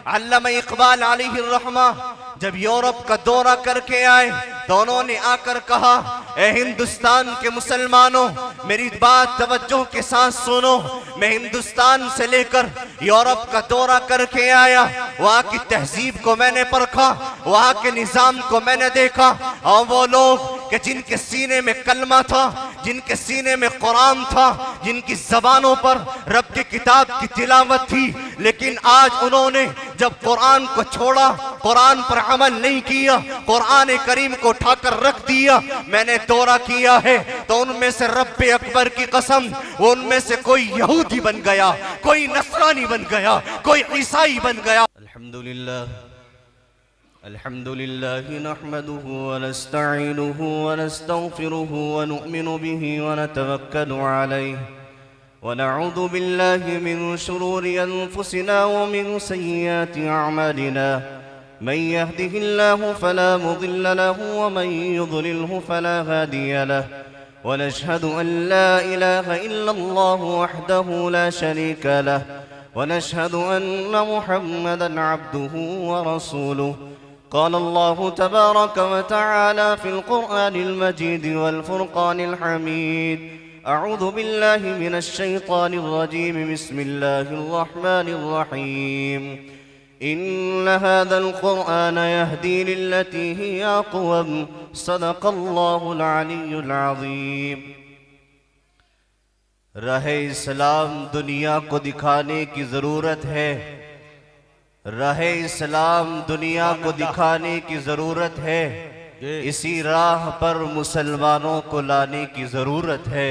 अल्लामा इकबाल अलैहि रहमा जब यूरोप का दौरा करके आए तो उन्होंने आकर कहा, ए हिंदुस्तान के मुसलमानों, मेरी बात तवज्जो के साथ सुनो। मैं हिंदुस्तान से लेकर यूरोप का दौरा करके आया, वहाँ की तहजीब को मैंने परखा, वहाँ के निजाम को मैंने देखा, और वो लोग कि जिनके सीने में कलमा था, जिनके सीने में कुरान था, जिनकी जबानों पर रब की किताब की तिलावत थी, लेकिन आज उन्होंने जब कुरान को छोड़ा, कुरान पर अमल नहीं किया, कुरान करीम को उठाकर रख दिया। मैंने दौरा किया है तो उनमें से रब्बे अकबर की कसम, उनमें से कोई यहूदी बन गया, कोई नसरानी बन गया, कोई ईसाई बन गया। अल्हम्दुलिल्लाह अल्हम्दुलिल्लाह नहमदुहु व नस्तईनुहु व नस्तगफिरुहु व नुमिनु बिही व नतवक्कलु अलैहि व नऊज़ु बिल्लाहि मिन शुरूरि अनफुसिना व मिन सय्यिआति अअमालिना। मन यहदिहिल्लाहु फला मुदिल्ल लहु व मन युद्लिल्हु फला हादिय लहु व नशहदु अन ला इलाहा इल्लल्लाहु वहदहु ला शरीका लहु व नशहदु अन्न मुहम्मदन अब्दुहु व रसूलुहु। क़ाल अल्लाहु तबारक व तआला फ़िल क़ुरआनिल मजीद वल फ़ुरक़ानिल हमीद। अऊज़ु बिल्लाहि मिनश शैतानिर रजीम। बिस्मिल्लाहिर रहमानिर रहीम। इन्न हाज़ल क़ुरआन यहदी लिल्लती हिया अक़वम। सदक़ल्लाहुल अलियुल अज़ीम। राहे इस्लाम दुनिया को दिखाने की ज़रूरत है, राहे इस्लाम दुनिया को दिखाने की ज़रूरत है, इसी राह पर मुसलमानों को लाने की ज़रूरत है।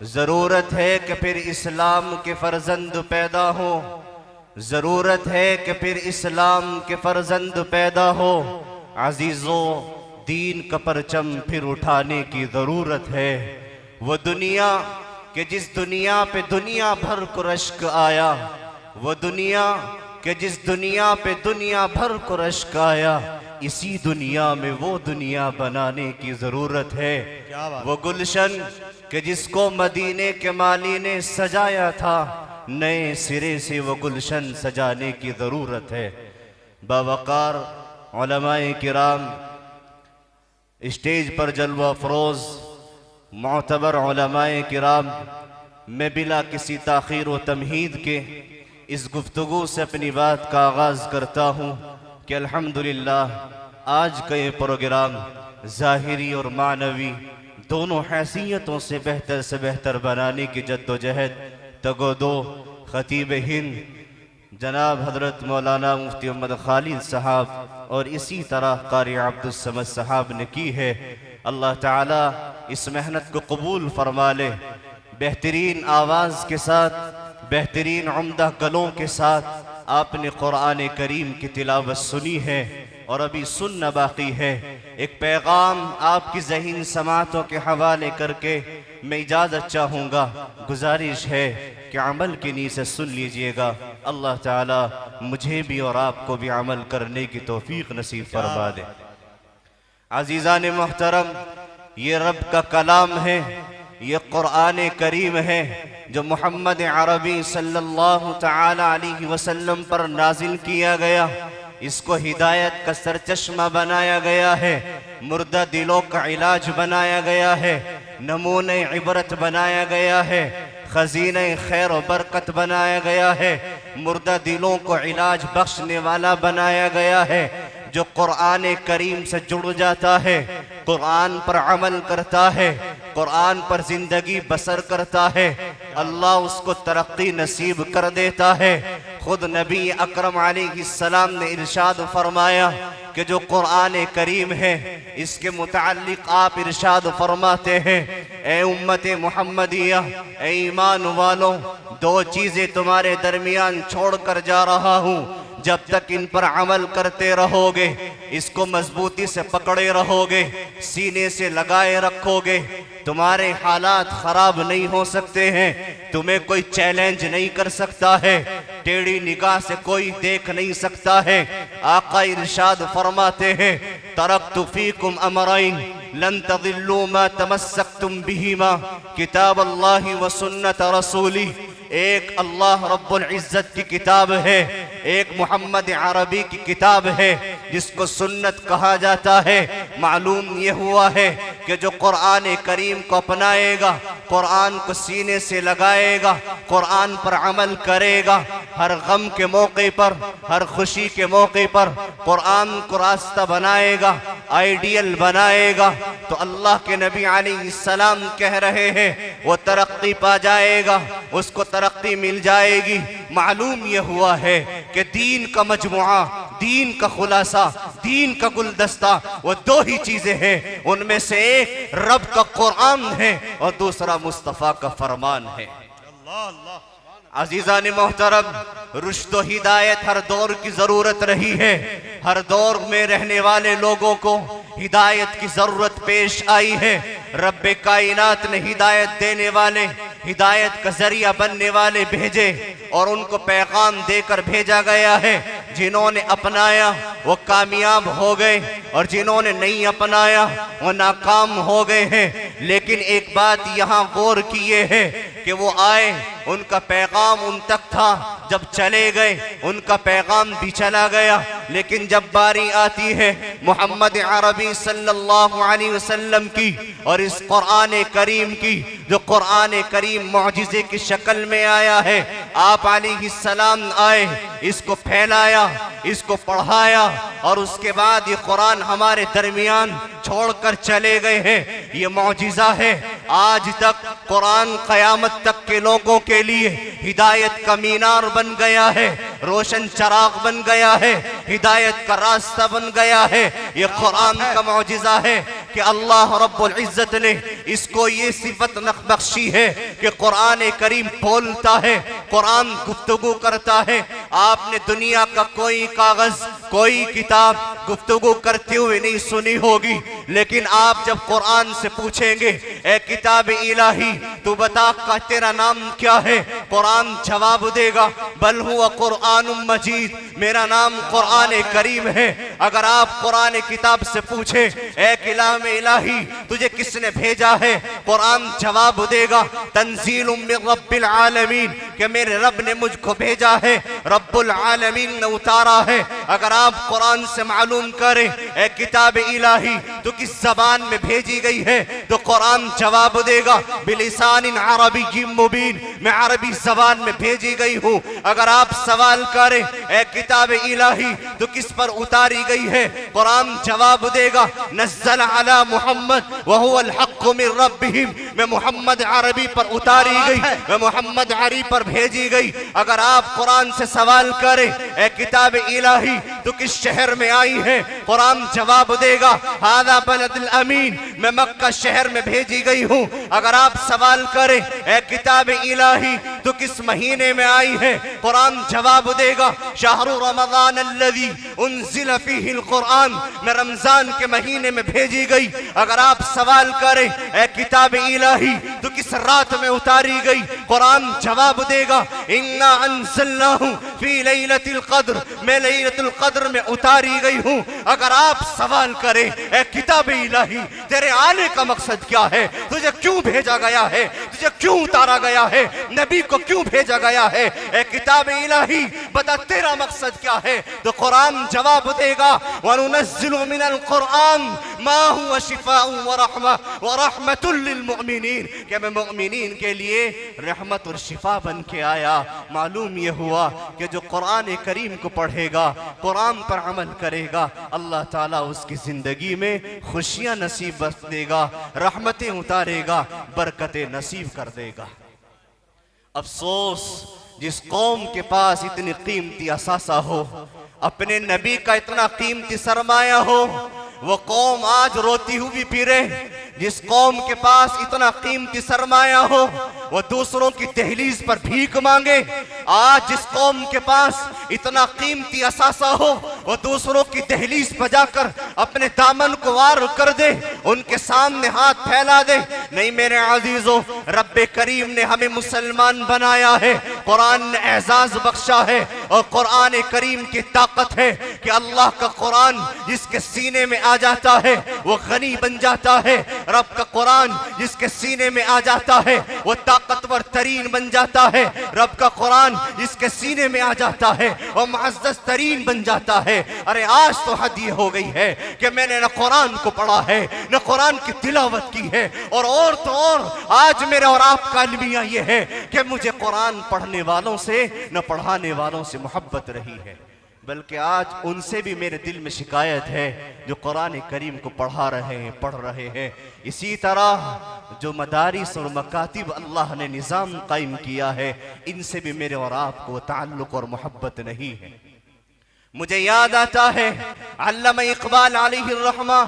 ज़रूरत है कि फिर इस्लाम के फ़र्जंद पैदा हो, ज़रूरत है कि फिर इस्लाम के फ़र्जंद पैदा हो। अजीज़ों, दीन का परचम फिर उठाने की ज़रूरत है। वो दुनिया कि जिस दुनिया पे दुनिया भर को रश्क आया, वो दुनिया कि जिस दुनिया पे दुनिया भर को रश्क आया, इसी दुनिया में वो दुनिया बनाने की ज़रूरत है। वो गुलशन कि जिसको मदीने के माली ने सजाया था, नए सिरे से वो गुलशन सजाने की ज़रूरत है। बावकार उलमाए किराम, स्टेज पर जलवा फरोज़ मोतबर उलमाए किराम, मैं बिला किसी ताख़ीर व तमहीद के इस गुफ्तगू से अपनी बात का आगाज़ करता हूँ कि अल्हम्दुलिल्लाह आज का ये प्रोग्राम ज़ाहिरी और मानवी दोनों हैसियतों से बेहतर बनाने की जद्दोजहद तगोदो ख़तीब हिंद जनाब हज़रत मौलाना मुफ्ती मोहम्मद खालिद साहब और इसी तरह कारी अब्दुल समद साहब ने की है। अल्लाह ताला इस मेहनत को कबूल फरमा ले। बेहतरीन आवाज़ के साथ, बेहतरीन उम्दा गलों के साथ आपने कुरान करीम की तिलावत सुनी है और अभी सुनना बाकी है। एक पैगाम आपकी ज़हीन समातों के हवाले करके मैं इजाज़त चाहूँगा। गुजारिश है कि अमल की नीयत से सुन लीजिएगा। अल्लाह ताला मुझे भी और आपको भी अमल करने की तौफीक नसीब फरमा दे। अज़ीज़ान मोहतरम, ये रब का कलाम है, ये कुरान करीम है जो मोहम्मद अरबी सल्लल्लाहु तआला अलैहि वसल्लम पर नाजिल किया गया। इसको हिदायत का सरचश्मा बनाया गया है, मुर्दा दिलों का इलाज बनाया गया है, नमूने इबरत बनाया गया है, खजीने खैर और बरकत बनाया गया है, मुर्दा दिलों को इलाज बख्शने वाला बनाया गया है। जो कुरान करीम से जुड़ जाता है, कुरान पर अमल करता है, कुरान पर जिंदगी बसर करता है, अल्लाह उसको तरक्की नसीब कर देता है। खुद नबी अकरम अलैहिस्सलाम ने इरशाद फरमाया कि जो कुरान करीम है इसके मुताल्लिक आप इरशाद फरमाते हैं, ए उम्मत मुहम्मदिया, ए ईमान वालों, दो चीज़ें तुम्हारे दरमियान छोड़ कर जा रहा हूँ। जब तक इन पर अमल करते रहोगे, इसको मजबूती से पकड़े रहोगे, सीने से लगाए रखोगे, तुम्हारे हालात खराब नहीं हो सकते हैं, तुम्हें कोई चैलेंज नहीं कर सकता है, टेढ़ी निगाह से कोई देख नहीं सकता है। आका इरशाद फरमाते हैं, तरक्तु फीकुम अमरैन लन तदिल्लू मा तमस्सक्तुम बिहिमा किताब अल्लाह व सुन्नत रसूली। एक अल्लाह रब्बुल इज्जत की किताब है, एक मोहम्मद अरबी की किताब है जिसको सुन्नत कहा जाता है। मालूम ये हुआ है कि जो कुरान करीम को अपनाएगा, कुरान को सीने से लगाएगा, कुरान पर अमल करेगा, हर गम के मौके पर, हर खुशी के मौके पर कुरान को रास्ता बनाएगा, आइडियल बनाएगा, तो अल्लाह के नबी अलैहिस्सलाम कह रहे हैं वो तरक्की पा जाएगा, उसको तरक्की मिल जाएगी। मालूम यह हुआ है कि दीन का मजमुआ, दीन का खुलासा, दीन का गुलदस्ता वो दो ही चीजें हैं, उनमें से एक रब का कुरान है और दूसरा मुस्तफा का फरमान है। अजीजान मोहतरम, रुश्द हिदायत हर दौर की जरूरत रही है। हर दौर में रहने वाले लोगों को हिदायत की जरूरत पेश आई है। रब्बे कायनात ने हिदायत देने वाले, हिदायत का जरिया बनने वाले भेजे और उनको पैगाम देकर भेजा गया है। जिन्होंने अपनाया वो कामयाब हो गए और जिन्होंने नहीं अपनाया वो नाकाम हो गए हैं। लेकिन एक बात यहाँ गौर किए है कि वो आए, उनका पैगाम उन तक था, जब चले गए उनका पैगाम भी चला गया। लेकिन जब बारी आती है मोहम्मद अरबी सल्लल्लाहु अलैहि वसल्लम की और इस कुरान करीम की, जो कुरान करीम मौजिज़े की शक्ल में आया है, आप अलैहिस्सलाम आए, इसको फैलाया, इसको पढ़ाया और उसके बाद ये कुरान हमारे दरमियान छोड़कर चले गए हैं। ये मौजिज़ा है। आज तक कुरान क़यामत तक के लोगों के लिए हिदायत का मीनार बन गया है, रोशन चराग बन गया है, हिदायत का रास्ता बन गया है। ये कुरान का मौजिज़ा है कि अल्लाह रब्बुल इज्जत ने इसको ये सिफत बख्शी है कि कुरान करीम बोलता है, कुरान गुफ्तगू करता है। आपने दुनिया का कोई कागज, कोई किताब गुफ्तगू करते हुए नहीं सुनी होगी, लेकिन आप जब कुरान से पूछेंगे ए किताब इलाही तू बता का तेरा नाम क्या है, कुरान जवाब देगा बल हुवा कुरानुम मजीद, मेरा नाम कुरान करीम है। अगर आप कुरान किताब से पूछे ए कलाम इलाही तुझे किसने भेजा है, कुरान जवाब देगा तंजीलुम मिन रब्बिल आलमीन, कि मेरे रब ने मुझको भेजा है, रब्बुल आलमीन ने उतारा है। अगर आप कुरान से मालूम करें ए किताब इलाही तो किस जबान में भेजी गई है, तो कुरान जवाब देगा बिलिसानिन अरबिय्यिम मुबीन, मैं अरबी जबान में भेजी गई हूँ। अगर आप सवाल करें ए किताब इलाही तो किस पर उतारी गई है, कुरान जवाब देगा नज़्ज़ल अला मुहम्मद व हुवल हक़्क़ु मिन रब्बिहिम, मैं मोहम्मद अरबी पर उतारी गई, मैं मोहम्मद अरबी पर भेजी गई। अगर आप कुरान से सवाल करें ए किताब इलाही तो किस शहर में आई है, कुरान जवाब देगा हादा बलदुल अमीन, मैं मक्का शहर में भेजी गई हूँ। अगर आप सवाल करें ए किताब इलाही तो किस महीने में आई है, कुरान जवाब देगा शहरु रमज़ान अल्लज़ी उन्ज़िल फ़ीहिल कुरान, मैं रमजान के महीने में भेजी गई। अगर आप सवाल करें ए किताब इलाही तो किस रात में उतारी गई, कुरान जवाब देगा इन्ना अंज़लनाहु फ़ी लैलतिल क़द्र, मैं लैलतुल क़द्र में उतारी गई हूँ। अगर आप सवाल करें ए किताब इलाही तेरे आने का मकसद क्या है, तुझे क्यों भेजा गया है, तुझे क्यों उतारा गया है, नबी को क्यों भेजा गया है, ए किताब इलाही बता तेरा मकसद क्या है, तो कुरान जवाब देगा वनुनज़्ज़िलु मिनल कुरान मा हुवा शिफ़ाउन व रहमा व रहमतुल लिल मुमिनीन, कि मैं मुमिनीन के लिए रहमत और शिफा बन के आया। मालूम यह हुआ कि जो कुरान करीम को पढ़ेगा, कुरान पर अमल करेगा, अल्लाह ताला उसकी जिंदगी में खुशियां नसीब बख्श देगा, रहमतें उतारेगा, बरकतें नसीब कर देगा। अफसोस जिस कौम के पास इतनी कीमती असासा हो, अपने नबी का इतना कीमती सरमाया हो, वो कौम आज रोती हुई फिरे। जिस कौम के पास इतना कीमती सरमाया हो वो दूसरों की दहलीज पर भीख मांगे। आज जिस कौम के पास इतना कीमती असासा हो वो दूसरों की दहलीज पर जाकर अपने दामन को वार कर दे, उनके सामने हाथ फैला दे। नहीं मेरे अजीजों, रब्बे करीम ने हमें मुसलमान बनाया है, कुरान ने एजाज बख्शा है। और कुरान करीम की ताकत है कि अल्लाह का कुरान जिसके सीने में आ जाता है वो गनी बन जाता है। रब का कुरान जिसके सीने में आ जाता है वो ताकतवर तरीन बन जाता है। रब का कुरान जिसके सीने में आ जाता है वो मुअज़्ज़ज़ तरीन बन जाता है। अरे आज तो हद ये हो गई है कि मैंने न कुरान को पढ़ा है न कुरान की तिलावत की है, और तो और आज मेरे और आपका अलमिया ये है कि मुझे कुरान पढ़ने वालों से न पढ़ाने वालों से मोहब्बत रही है, बल्कि आज उनसे भी मेरे दिल में शिकायत है जो कुरान करीम को पढ़ा रहे हैं, पढ़ रहे हैं। इसी तरह जो मदारिस और मकातिब अल्लाह ने निज़ाम कायम किया है, इनसे भी मेरे और आपको ताल्लुक़ और मोहब्बत नहीं है। मुझे याद आता है अल्लामा इकबाल अलैहिर्रहमा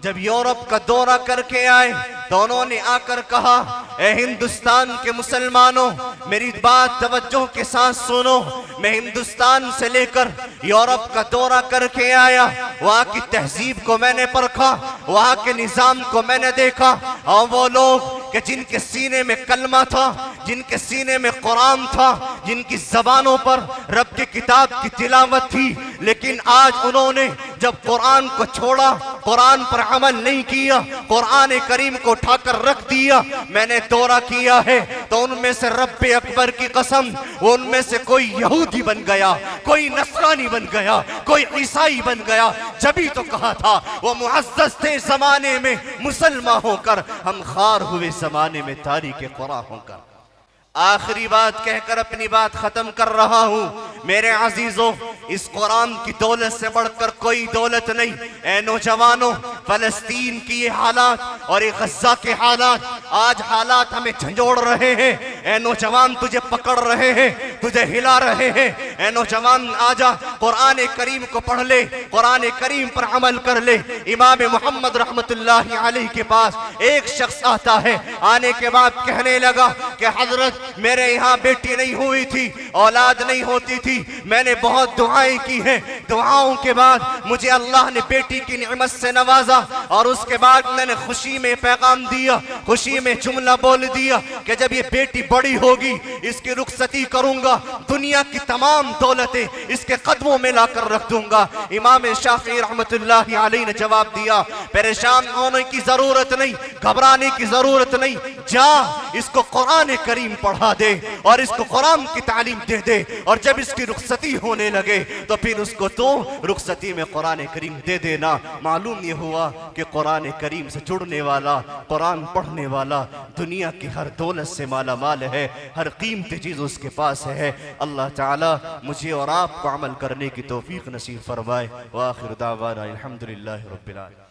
जब यूरोप का दौरा करके आए तो उन्होंने आकर कहा, ए हिंदुस्तान के मुसलमानों, मेरी बात तवज्जो के साथ सुनो। मैं हिंदुस्तान से लेकर यूरोप का दौरा करके आया, वहाँ की तहजीब को मैंने परखा, वहाँ के निज़ाम को मैंने देखा। और वो लोग कि जिनके सीने में कलमा था, जिनके सीने में कुरान था, जिनकी जबानों पर रब की किताब की तिलावत थी, लेकिन आज उन्होंने जब कुरान को छोड़ा, कुरान पर अमल नहीं किया, कुरान करीम को उठाकर रख दिया। मैंने दौरा किया है तो उनमें से रब्बे अकबर की कसम, उनमें से कोई यहूदी बन गया, कोई नसरानी बन गया, कोई ईसाई बन गया। जभी तो कहा था वो मुअज़्ज़ज़ थे जमाने में मुसलमान होकर, हम खार हुए जमाने में तारीक़ कुरान होकर। आखिरी बात कहकर अपनी बात खत्म कर रहा हूं। मेरे अजीजों, इस कुरान की दौलत से बढ़कर कोई दौलत नहीं। ए नौजवानों, फलस्तीन की ये हालात और ये गज़ा के हालात, आज हालात हमें झंझोड़ रहे हैं। ए नौजवान, तुझे पकड़ रहे हैं, तुझे हिला रहे हैं। ए नौजवान, आजा कुरान करीम को पढ़ ले, कुरान करीम पर अमल कर ले। इमाम मोहम्मद रहमतुल्लाहि अलैहि के पास एक शख्स आता है, आने के बाद कहने लगा कि हजरत, मेरे यहाँ बेटी नहीं हुई थी, औलाद नहीं होती थी, मैंने बहुत दुआएं की हैं, दुआओं के बाद मुझे अल्लाह ने बेटी की निअमत से नवाजा, और उसके बाद मैंने खुशी में पैगाम दिया, खुशी में जुमला बोल दिया कि जब ये बेटी बड़ी होगी इसकी रुखसती करूंगा, दुनिया की तमाम दौलतें इसके कदमों में लाकर रख दूंगा। इमाम शाफी रहमतुल्लाहि अलैहि ने जवाब दिया, परेशान होने की जरूरत नहीं, घबराने की जरूरत नहीं, जा इसको कुरान करीम पढ़ा दे और इसको कुरान की तालीम दे दे, और जब इसकी रुखसती होने लगे तो फिर उसको तो रुखसती में कुरान करीम दे देना। मालूम ये हुआ कि कुरान करीम से जुड़ने वाला, कुरान पढ़ने वाला दुनिया की हर दौलत से माला माल है, हर कीमती चीज उसके पास है। अल्लाह ताला मुझे और आपको अमल करने की तौफीक नसीब फरमाए। व आखिर दावाना अल्हम्दुलिल्लाहि रब्बिल आलमीन।